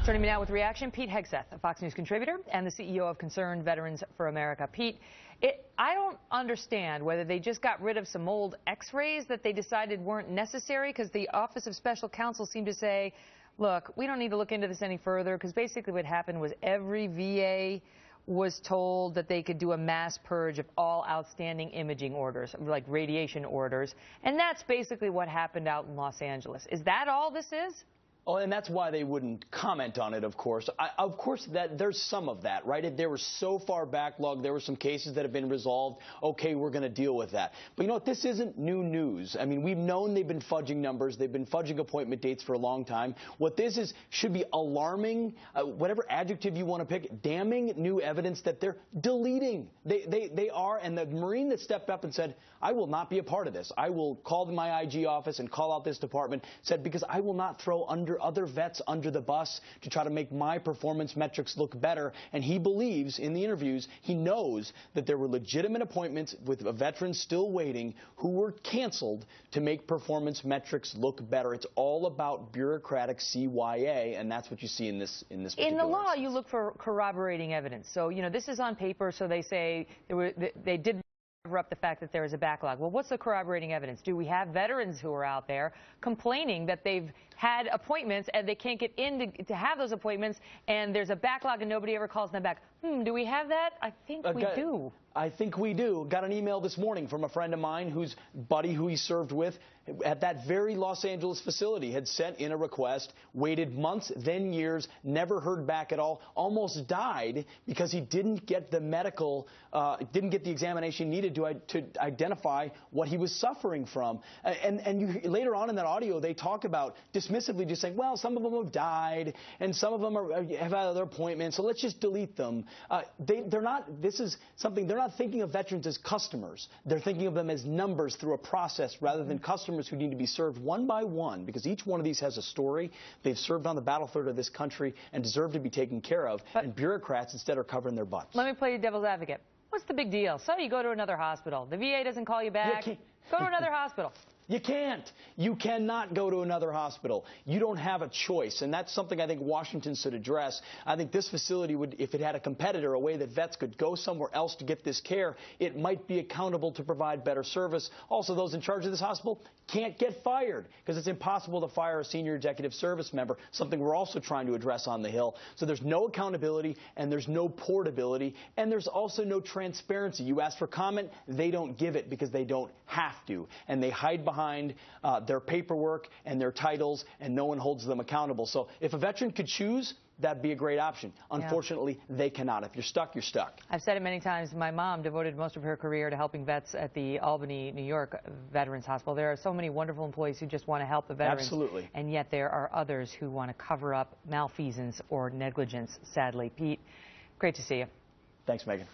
Joining me now with reaction, Pete Hegseth, a Fox News contributor and the CEO of Concerned Veterans for America. Pete, I don't understand whether they just got rid of some old x-rays that they decided weren't necessary, because the Office of Special Counsel seemed to say, look, we don't need to look into this any further, because basically what happened was every VA was told that they could do a mass purge of all outstanding imaging orders, like radiation orders, and that's basically what happened out in Los Angeles. Is that all this is? Oh, and that's why they wouldn't comment on it, of course. Of course, there's some of that, right? If they were so far backlogged, there were some cases that have been resolved. Okay, we're going to deal with that. But you know what? This isn't new news. I mean, we've known they've been fudging numbers. They've been fudging appointment dates for a long time. What this is should be alarming, whatever adjective you want to pick, damning new evidence that they're deleting. They are, and the Marine that stepped up and said, I will not be a part of this. I will call my IG office and call out this department, said, because I will not throw other vets under the bus to try to make my performance metrics look better. And he believes, in the interviews, he knows that there were legitimate appointments with veterans still waiting who were canceled to make performance metrics look better. It's all about bureaucratic CYA, and that's what you see in this particular In the law, instance. you look for corroborating evidence. So, you know, this is on paper, so they say they did cover up the fact that there is a backlog. Well, what's the corroborating evidence? Do we have veterans who are out there complaining that they've had appointments and they can't get in to have those appointments, and there's a backlog and nobody ever calls them back? Do we have that? I think we do. I think we do. Got an email this morning from a friend of mine whose buddy who he served with at that very Los Angeles facility had sent in a request, waited months, then years, never heard back at all, almost died because he didn't get the didn't get the examination needed to identify what he was suffering from. And later on in that audio, they talk about dismissively just saying, well, some of them have died and some of them have had other appointments, so let's just delete them. They're not. This is something they're not thinking of veterans as customers. They're thinking of them as numbers through a process rather than customers who need to be served one by one, because each one of these has a story. They've served on the battlefield of this country and deserve to be taken care of, and bureaucrats instead are covering their butts. Let me play devil's advocate. What's the big deal? So you go to another hospital. The VA doesn't call you back. Go to another hospital. You can't. You cannot go to another hospital. You don't have a choice, and that's something I think Washington should address. I think this facility would, if it had a competitor, a way that vets could go somewhere else to get this care, it might be accountable to provide better service. Also, those in charge of this hospital can't get fired, because it's impossible to fire a senior executive service member, something we're also trying to address on the Hill. So there's no accountability, and there's no portability, and there's also no transparency. You ask for comment, they don't give it because they don't have to, and they hide behind their paperwork and their titles, and no one holds them accountable. So if a veteran could choose, that'd be a great option. Unfortunately, they cannot. If you're stuck, you're stuck. I've said it many times. My mom devoted most of her career to helping vets at the Albany, New York Veterans Hospital. There are so many wonderful employees who just want to help the veterans. Absolutely. And yet there are others who want to cover up malfeasance or negligence, sadly. Pete, great to see you. Thanks, Megan.